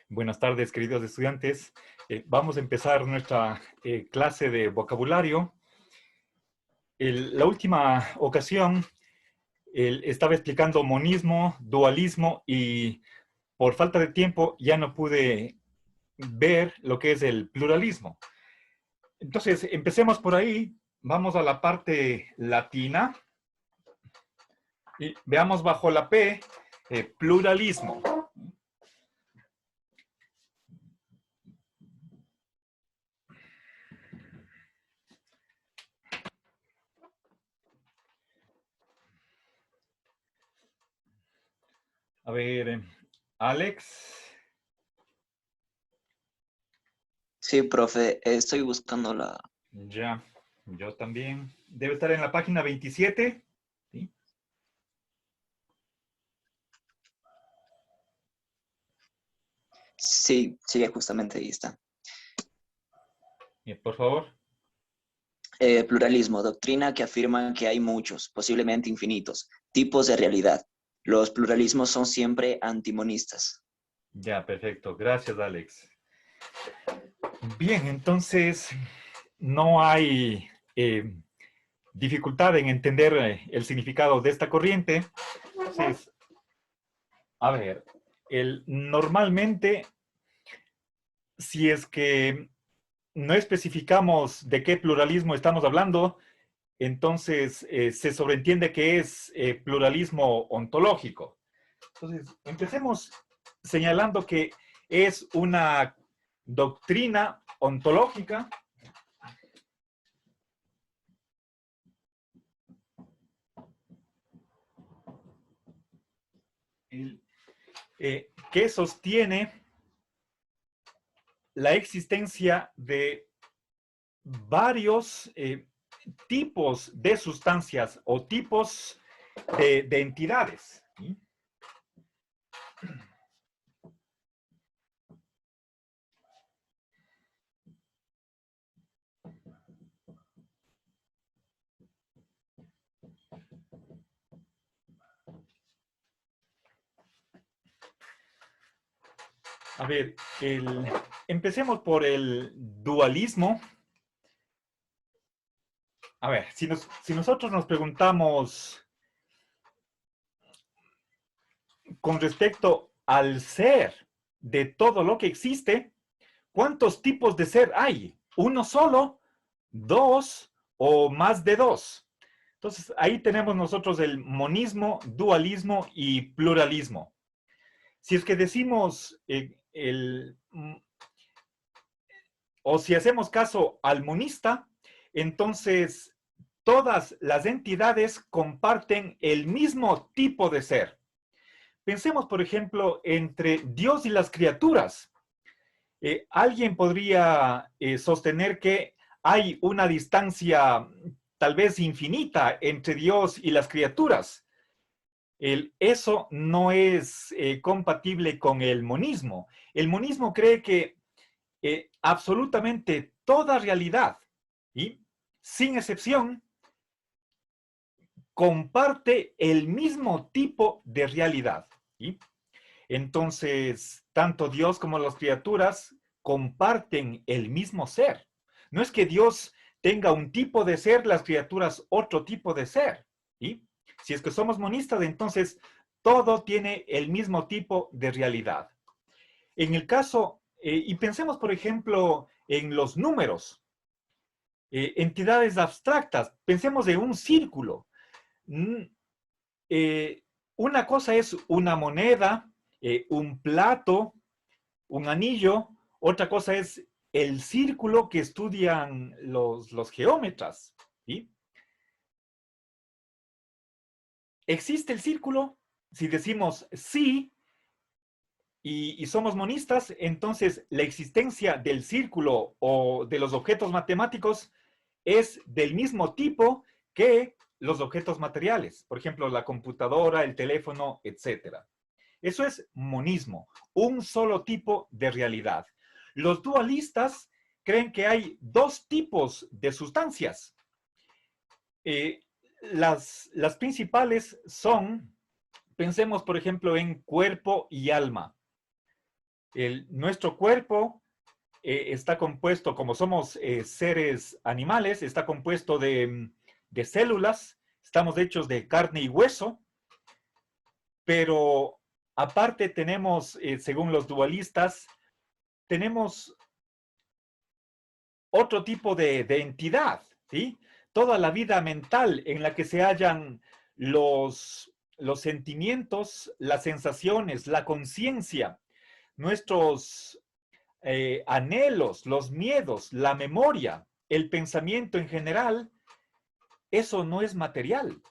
Buenas tardes, queridos estudiantes. Vamos a empezar nuestra clase de vocabulario. La última ocasión estaba explicando monismo, dualismo y por falta de tiempo ya no pude ver lo que es el pluralismo. Entonces, empecemos por ahí. Vamos a la parte latina y veamos bajo la P, pluralismo. A ver, Alex. Sí, profe, estoy buscando la... Ya, yo también. Debe estar en la página 27. ¿Sí? Sí, sí, justamente ahí está. Por favor. Pluralismo, doctrina que afirma que hay muchos, posiblemente infinitos, tipos de realidad. Los pluralismos son siempre antimonistas. Ya, perfecto. Gracias, Alex. Bien, entonces no hay dificultad en entender el significado de esta corriente. Entonces, a ver, normalmente, si es que no especificamos de qué pluralismo estamos hablando, entonces se sobreentiende que es pluralismo ontológico. Entonces, empecemos señalando que es una doctrina ontológica que sostiene la existencia de varios tipos de sustancias o tipos de entidades. ¿Sí? A ver, empecemos por el dualismo. A ver, si nosotros nos preguntamos con respecto al ser de todo lo que existe, ¿cuántos tipos de ser hay? ¿Uno solo? ¿Dos? ¿O más de dos? Entonces, ahí tenemos nosotros el monismo, dualismo y pluralismo. Si es que decimos o si hacemos caso al monista, entonces todas las entidades comparten el mismo tipo de ser. Pensemos, por ejemplo, entre Dios y las criaturas. Alguien podría sostener que hay una distancia tal vez infinita entre Dios y las criaturas. Eso no es compatible con el monismo. El monismo cree que absolutamente toda realidad, ¿sí?, sin excepción, comparte el mismo tipo de realidad. ¿Sí? Entonces, tanto Dios como las criaturas comparten el mismo ser. No es que Dios tenga un tipo de ser, las criaturas otro tipo de ser. ¿Sí? Si es que somos monistas, entonces todo tiene el mismo tipo de realidad. En el caso, y pensemos por ejemplo en los números, entidades abstractas, pensemos en un círculo. Mm, una cosa es una moneda, un plato, un anillo, otra cosa es el círculo que estudian los geómetras. ¿Sí? ¿Existe el círculo? Si decimos sí y somos monistas, entonces la existencia del círculo o de los objetos matemáticos es del mismo tipo que los objetos materiales, por ejemplo, la computadora, el teléfono, etcétera. Eso es monismo, un solo tipo de realidad. Los dualistas creen que hay dos tipos de sustancias. Eh, las principales son, pensemos por ejemplo en cuerpo y alma. Nuestro cuerpo está compuesto, como somos seres animales, está compuesto de células, estamos hechos de carne y hueso, pero aparte tenemos, según los dualistas, tenemos otro tipo de entidad, ¿sí? Toda la vida mental en la que se hallan los sentimientos, las sensaciones, la conciencia, nuestros anhelos, los miedos, la memoria, el pensamiento en general, eso no es material,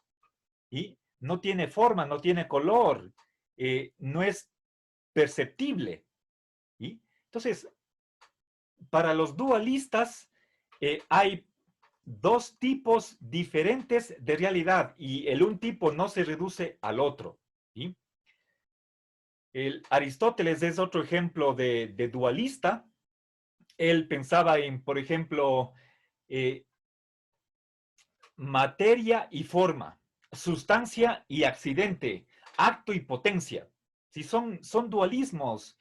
¿sí? No tiene forma, no tiene color, no es perceptible, ¿sí? Entonces, para los dualistas hay dos tipos diferentes de realidad y el un tipo no se reduce al otro, ¿sí? Aristóteles es otro ejemplo de dualista. Él pensaba en, por ejemplo, eh, materia y forma, sustancia y accidente, acto y potencia. Si son dualismos,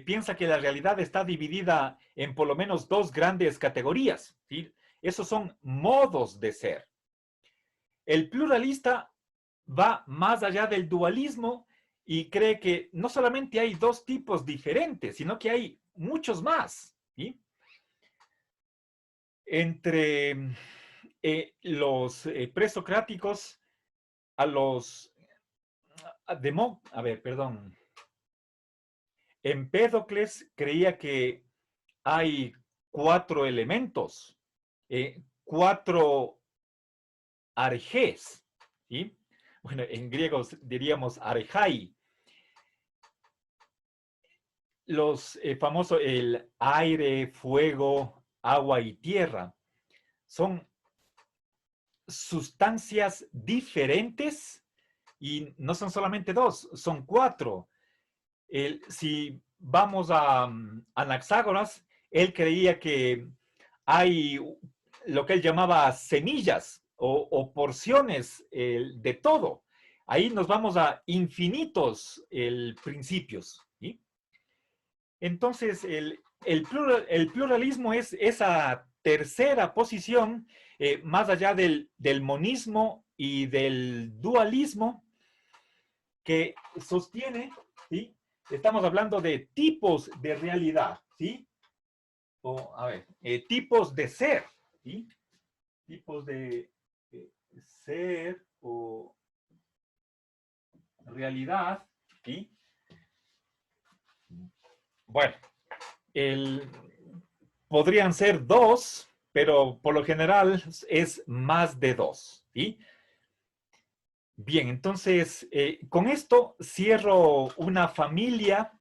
piensa que la realidad está dividida en por lo menos dos grandes categorías, ¿sí? Esos son modos de ser. El pluralista va más allá del dualismo y cree que no solamente hay dos tipos diferentes, sino que hay muchos más, ¿sí? Entre los presocráticos a los a ver, perdón. Empédocles creía que hay cuatro elementos, cuatro arjés, ¿sí? Bueno, en griego diríamos arjai. Los famosos, el aire, fuego, agua y tierra, son sustancias diferentes y no son solamente dos, son cuatro. Si vamos a Anaxágoras, él creía que hay lo que él llamaba semillas o porciones de todo. Ahí nos vamos a infinitos principios, ¿sí? Entonces, el pluralismo es esa tercera posición, más allá del monismo y del dualismo, que sostiene, ¿sí? Estamos hablando de tipos de realidad, ¿sí? O, a ver, tipos de ser, ¿sí? Tipos de ser o realidad, ¿sí? Bueno, el, podrían ser dos, pero por lo general es más de dos, ¿sí? Bien, entonces, con esto cierro una familia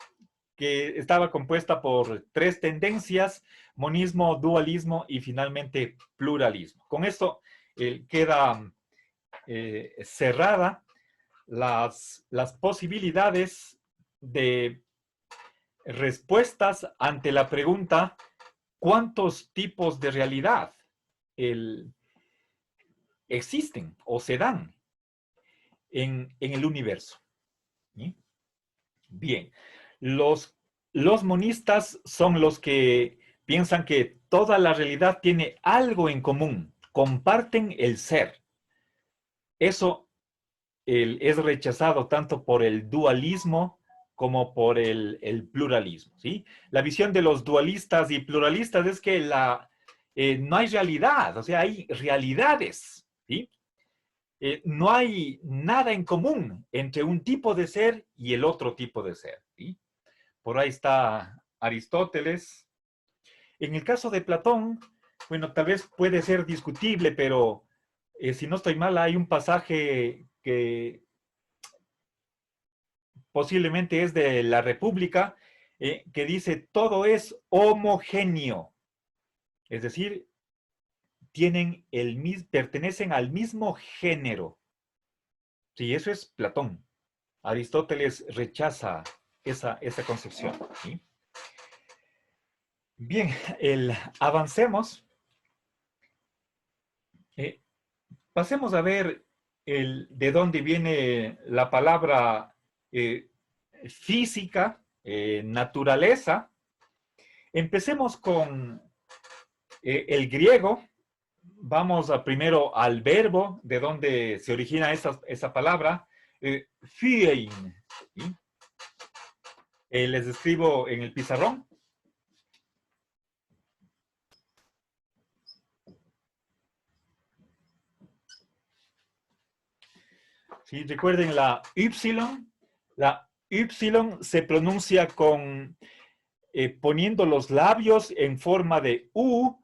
que estaba compuesta por tres tendencias: monismo, dualismo y finalmente pluralismo. Con esto queda cerrada las posibilidades de respuestas ante la pregunta: ¿cuántos tipos de realidad existen o se dan en el universo? ¿Sí? Bien, los monistas son los que piensan que toda la realidad tiene algo en común, comparten el ser. Eso es rechazado tanto por el dualismo como por el pluralismo, ¿sí? La visión de los dualistas y pluralistas es que no hay realidad, o sea, hay realidades, ¿sí? No hay nada en común entre un tipo de ser y el otro tipo de ser, ¿sí? Por ahí está Aristóteles. En el caso de Platón, bueno, tal vez puede ser discutible, pero si no estoy mal, hay un pasaje que posiblemente es de la República, que dice: todo es homogéneo, es decir, pertenecen al mismo género. Sí, eso es Platón. Aristóteles rechaza esa concepción, ¿sí? Bien, avancemos. Eh, Pasemos a ver de dónde viene la palabra física, naturaleza. Empecemos con el griego. Vamos primero al verbo, de donde se origina esa palabra, phyein. ¿Sí? Les escribo en el pizarrón. ¿Sí? Recuerden la Y. La Y se pronuncia con poniendo los labios en forma de U,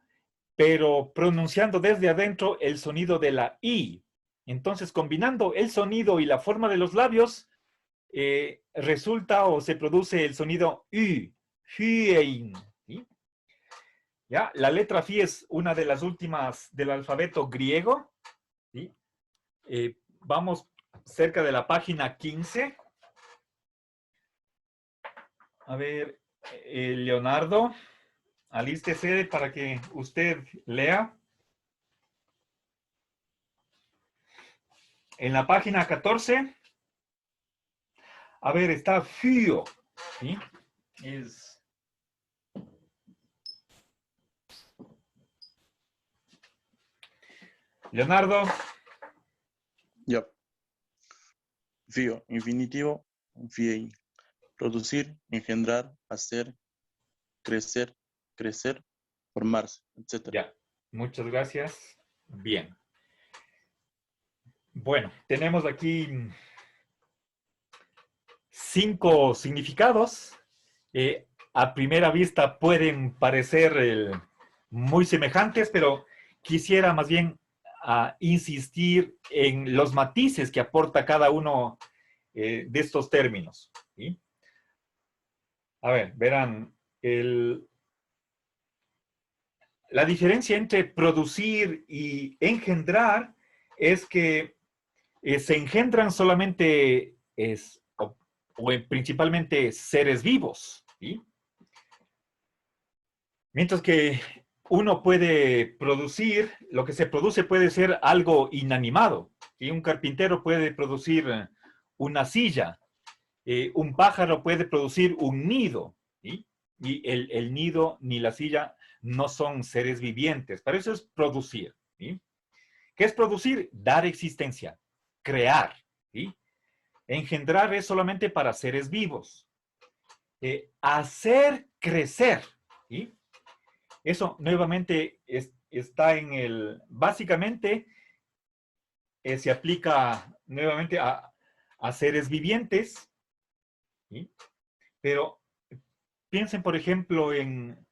pero pronunciando desde adentro el sonido de la I. Entonces, combinando el sonido y la forma de los labios, resulta o se produce el sonido U, Hyein. ¿Sí? ¿Ya? La letra Fi es una de las últimas del alfabeto griego. ¿Sí? Vamos cerca de la página 15. A ver, Leonardo, alístese para que usted lea. En la página 14, a ver, está fío. ¿Sí? Es... Leonardo. Ya. Fío, infinitivo, fiein. Producir, engendrar, hacer, crecer, formarse, etc. Ya, muchas gracias. Bien. Bueno, tenemos aquí 5 significados. A primera vista pueden parecer muy semejantes, pero quisiera más bien insistir en los matices que aporta cada uno de estos términos. ¿Sí? A ver, verán, la diferencia entre producir y engendrar es que se engendran solamente principalmente seres vivos, ¿sí? Mientras que uno puede producir, lo que se produce puede ser algo inanimado. ¿Sí? Un carpintero puede producir una silla, un pájaro puede producir un nido, ¿sí? Y el nido ni la silla no son seres vivientes. Para eso es producir. ¿Sí? ¿Qué es producir? Dar existencia, crear. ¿Sí? Engendrar es solamente para seres vivos. Hacer crecer. ¿Sí? Eso nuevamente está en básicamente se aplica nuevamente a seres vivientes, ¿sí? Pero piensen, por ejemplo, en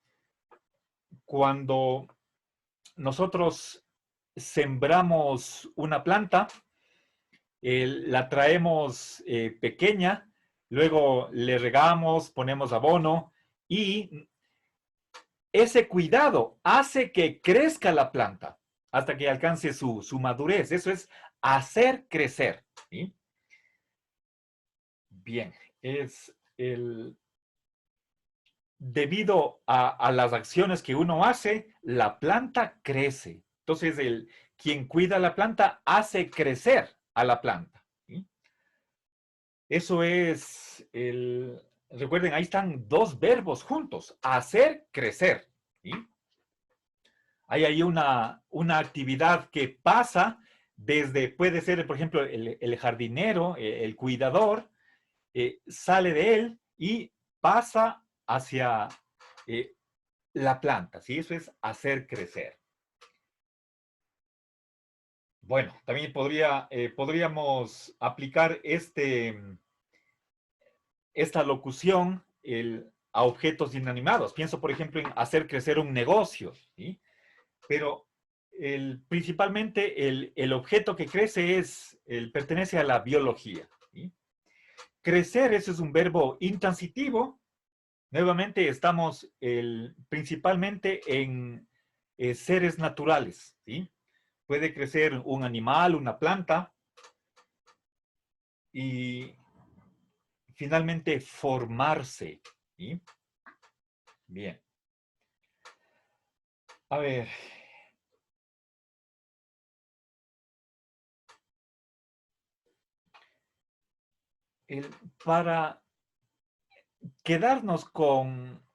cuando nosotros sembramos una planta, la traemos pequeña, luego le regamos, ponemos abono y ese cuidado hace que crezca la planta hasta que alcance su madurez. Eso es hacer crecer. ¿Sí? Bien, es debido a las acciones que uno hace, la planta crece. Entonces, quien cuida la planta hace crecer a la planta. ¿Sí? Eso es recuerden, ahí están 2 verbos juntos, hacer crecer. ¿Sí? Hay ahí una actividad que pasa desde, puede ser, por ejemplo, el jardinero, el cuidador, sale de él y pasa hacia la planta, ¿sí? Eso es hacer crecer. Bueno, también podríamos aplicar esta locución a objetos inanimados. Pienso, por ejemplo, en hacer crecer un negocio, ¿sí? Pero principalmente el objeto que crece pertenece a la biología. ¿Sí? Crecer, ese es un verbo intransitivo. Nuevamente estamos principalmente en seres naturales. ¿Sí? Puede crecer un animal, una planta y finalmente formarse. ¿Sí? Bien. A ver. Para quedarnos con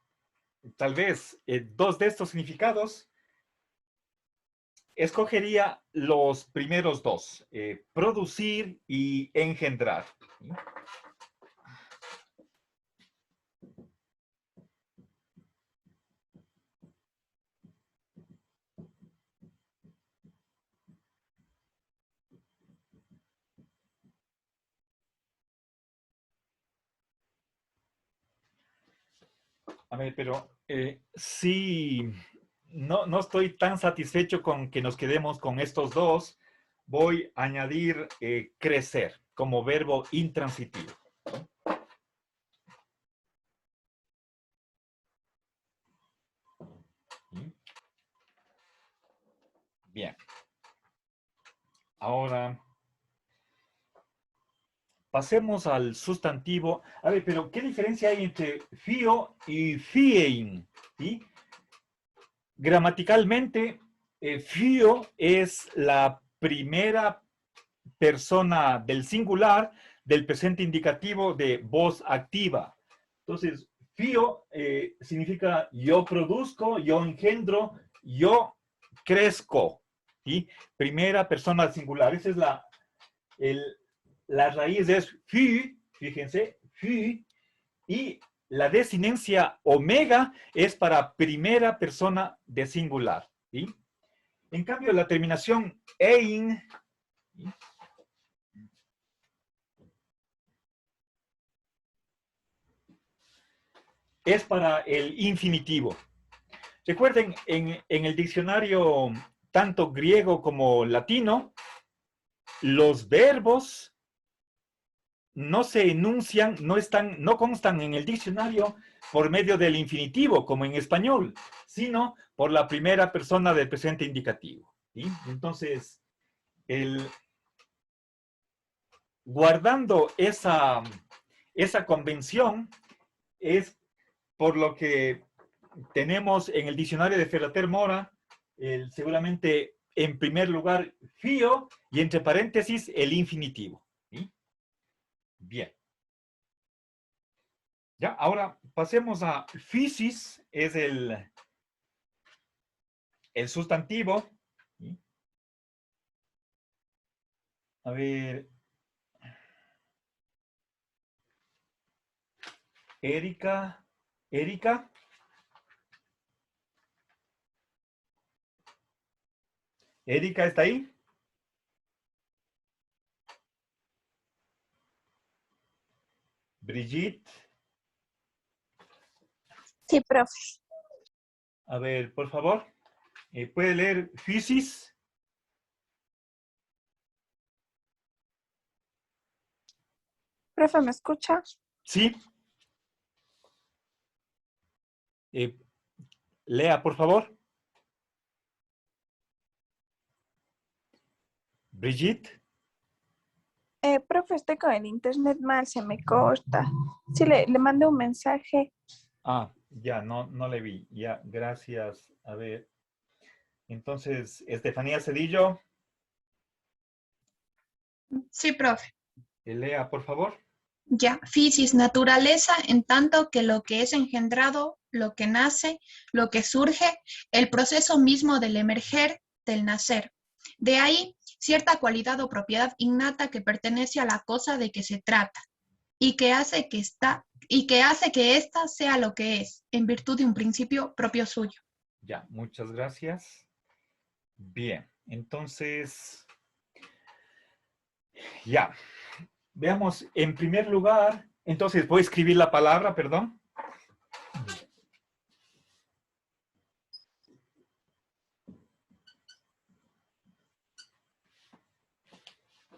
tal vez dos de estos significados, escogería los primeros dos, producir y engendrar. ¿Sí? A ver, pero sí, no estoy tan satisfecho con que nos quedemos con estos dos. Voy a añadir crecer como verbo intransitivo. ¿Sí? Bien. Ahora, pasemos al sustantivo. A ver, pero ¿qué diferencia hay entre fío y fiein? ¿Sí? Gramaticalmente, fío es la primera persona del singular del presente indicativo de voz activa. Entonces, fío significa yo produzco, yo engendro, yo crezco. ¿Sí? Primera persona singular. Esa es la raíz es fü, fíjense, fü, y la desinencia omega es para primera persona de singular. ¿Sí? En cambio, la terminación ein, ¿sí? Es para el infinitivo. Recuerden, en el diccionario tanto griego como latino, los verbos no se enuncian, no constan en el diccionario por medio del infinitivo, como en español, sino por la primera persona del presente indicativo. ¿Sí? Entonces, guardando esa convención, es por lo que tenemos en el diccionario de Ferrater Mora, seguramente en primer lugar, fío, y entre paréntesis, el infinitivo. ¿Sí? Bien. Ya, ahora pasemos a physis, es el sustantivo. ¿Sí? A ver. Erika. Erika. Erika, ¿está ahí? Brigitte. Sí, profe. A ver, por favor, ¿puede leer physis? Profe, ¿me escucha? Sí. Lea, por favor. Brigitte. Profe, estoy con el internet mal, se me corta. Sí, le mandé un mensaje. Ah, ya, no le vi. Ya, gracias. A ver. Entonces, Estefanía Cedillo, Sí, profe. lea, por favor. Ya, fisis, naturaleza, en tanto que lo que es engendrado, lo que nace, lo que surge, el proceso mismo del emerger, del nacer. De ahí, cierta cualidad o propiedad innata que pertenece a la cosa de que se trata y que hace que ésta sea lo que es, en virtud de un principio propio suyo. Ya, muchas gracias. Bien, entonces, ya. Veamos, en primer lugar, entonces voy a escribir la palabra, perdón.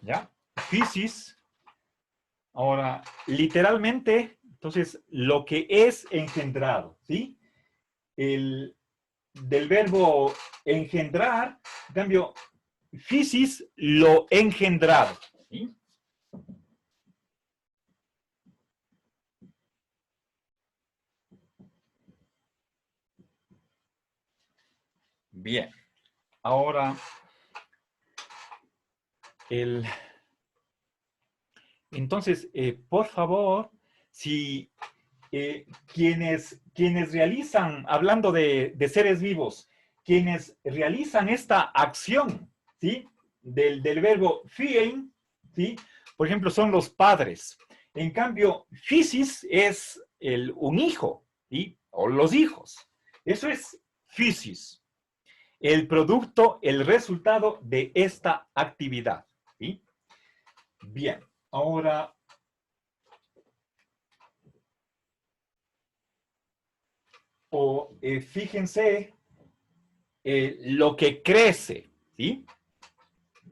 Ya, fisis. Ahora, literalmente, entonces, lo que es engendrado, ¿sí? Del verbo engendrar, en cambio, fisis, lo engendrado, ¿sí? Bien, ahora, entonces, por favor, si quienes realizan, hablando de seres vivos, quienes realizan esta acción, ¿sí? Del verbo fien, ¿sí? Por ejemplo, son los padres. En cambio, physis es un hijo, ¿sí? O los hijos. Eso es physis. El producto, el resultado de esta actividad, ¿sí? Bien, ahora fíjense lo que crece, ¿sí?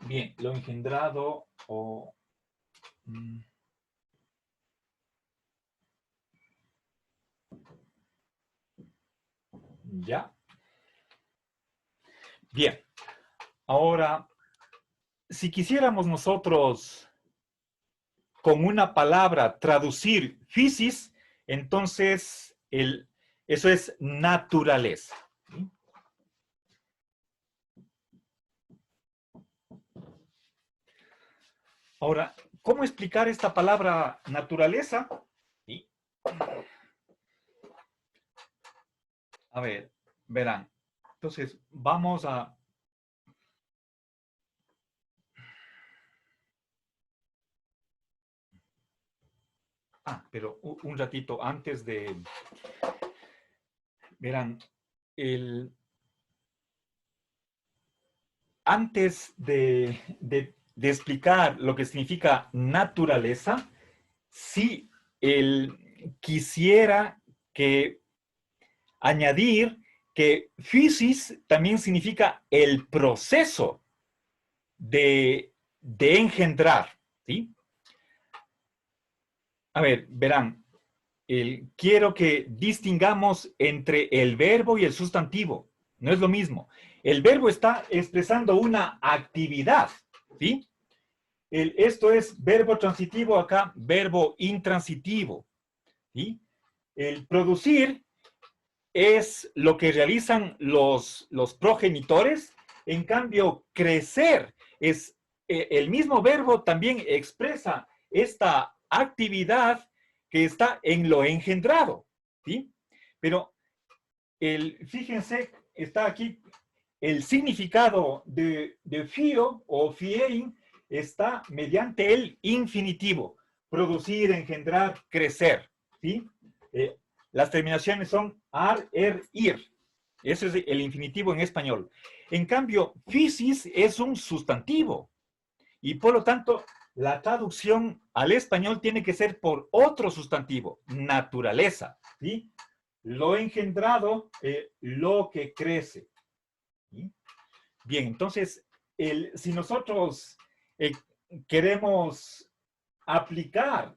Bien, lo engendrado o... ya. Bien, ahora, si quisiéramos nosotros con una palabra traducir physis, entonces eso es naturaleza. ¿Sí? Ahora, ¿cómo explicar esta palabra naturaleza? ¿Sí? A ver, verán. Entonces, vamos a... pero un ratito antes de... Verán, antes de explicar lo que significa naturaleza, sí quisiera añadir que physis también significa el proceso de engendrar, ¿sí? A ver, verán, quiero que distingamos entre el verbo y el sustantivo. No es lo mismo. El verbo está expresando una actividad, ¿sí? Esto es verbo transitivo, acá verbo intransitivo, ¿sí? El producir es lo que realizan los progenitores. En cambio, crecer es el mismo verbo también expresa esta actividad que está en lo engendrado, ¿sí? Pero fíjense, está aquí el significado de fio o fiein está mediante el infinitivo. Producir, engendrar, crecer, ¿sí? Las terminaciones son ar, ir. Ese es el infinitivo en español. En cambio, physis es un sustantivo. Y por lo tanto, la traducción al español tiene que ser por otro sustantivo, naturaleza, ¿sí? Lo engendrado, lo que crece. ¿Sí? Bien, entonces, si nosotros queremos aplicar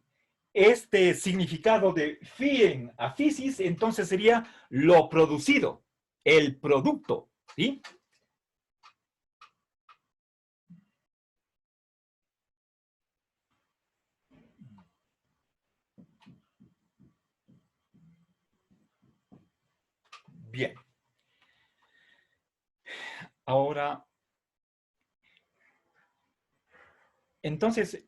este significado de fien a physis, entonces sería lo producido, el producto, ¿sí? Bien. Ahora, entonces,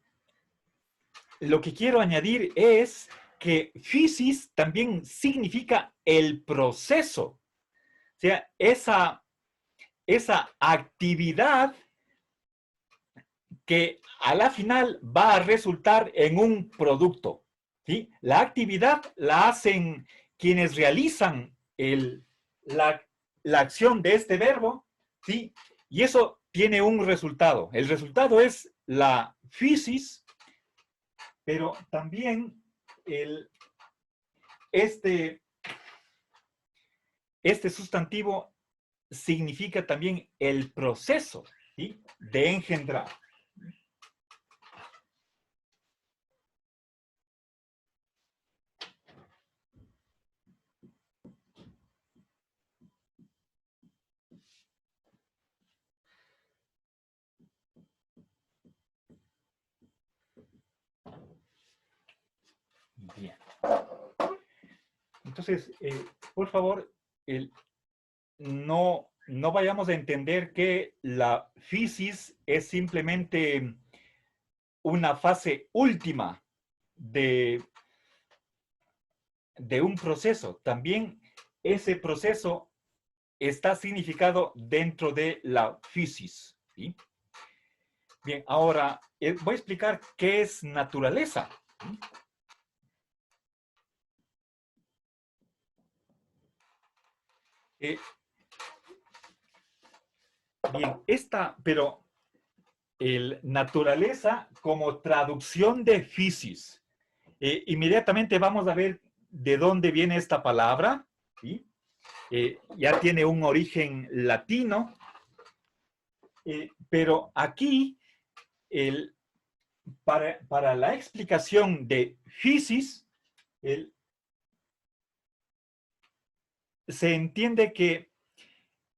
lo que quiero añadir es que physis también significa el proceso. O sea, esa actividad que a la final va a resultar en un producto, ¿sí? La actividad la hacen quienes realizan la acción de este verbo, ¿sí? Y eso tiene un resultado. El resultado es la physis, pero también este sustantivo significa también el proceso, ¿sí? De engendrar. Bien. Entonces, por favor, no vayamos a entender que la physis es simplemente una fase última de de un proceso. También ese proceso está significado dentro de la physis, ¿sí? Bien, ahora voy a explicar qué es naturaleza. Bien, pero el naturaleza como traducción de physis. Inmediatamente vamos a ver de dónde viene esta palabra, ¿sí? Ya tiene un origen latino, pero aquí, para la explicación de physis, se entiende que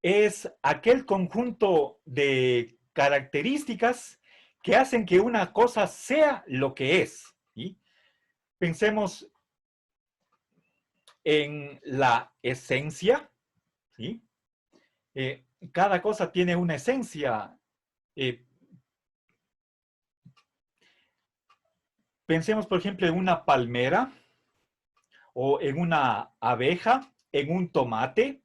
es aquel conjunto de características que hacen que una cosa sea lo que es, ¿sí? Pensemos en la esencia, ¿sí? Cada cosa tiene una esencia. Pensemos, por ejemplo, en una palmera o en una abeja, en un tomate.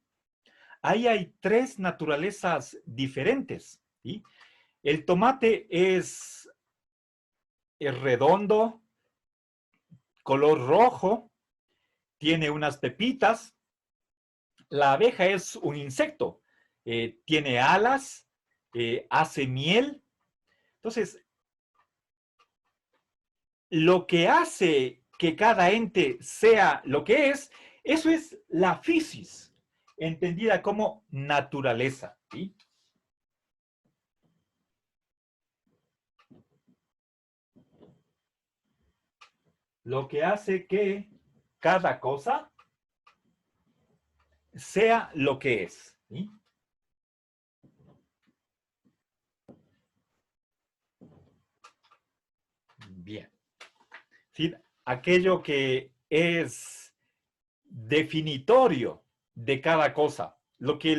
Ahí hay tres naturalezas diferentes, ¿sí? El tomate es redondo, color rojo, tiene unas pepitas. La abeja es un insecto, tiene alas, hace miel. Entonces, lo que hace que cada ente sea lo que es, eso es la physis, entendida como naturaleza, ¿sí? Lo que hace que cada cosa sea lo que es, ¿sí? Bien. ¿Sí? Aquello que es definitorio de cada cosa, lo que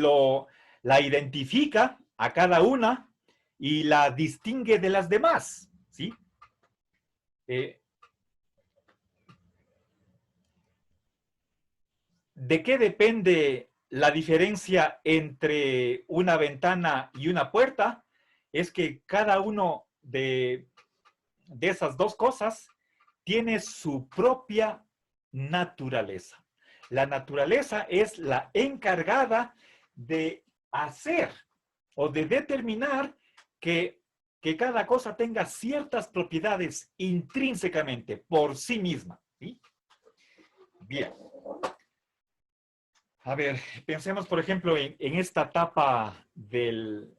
la identifica a cada una y la distingue de las demás, ¿sí? ¿De qué depende la diferencia entre una ventana y una puerta? Es que cada uno de esas dos cosas tiene su propia naturaleza. La naturaleza es la encargada de hacer o de determinar que cada cosa tenga ciertas propiedades intrínsecamente por sí misma, ¿sí? Bien. A ver, pensemos, por ejemplo, en esta tapa del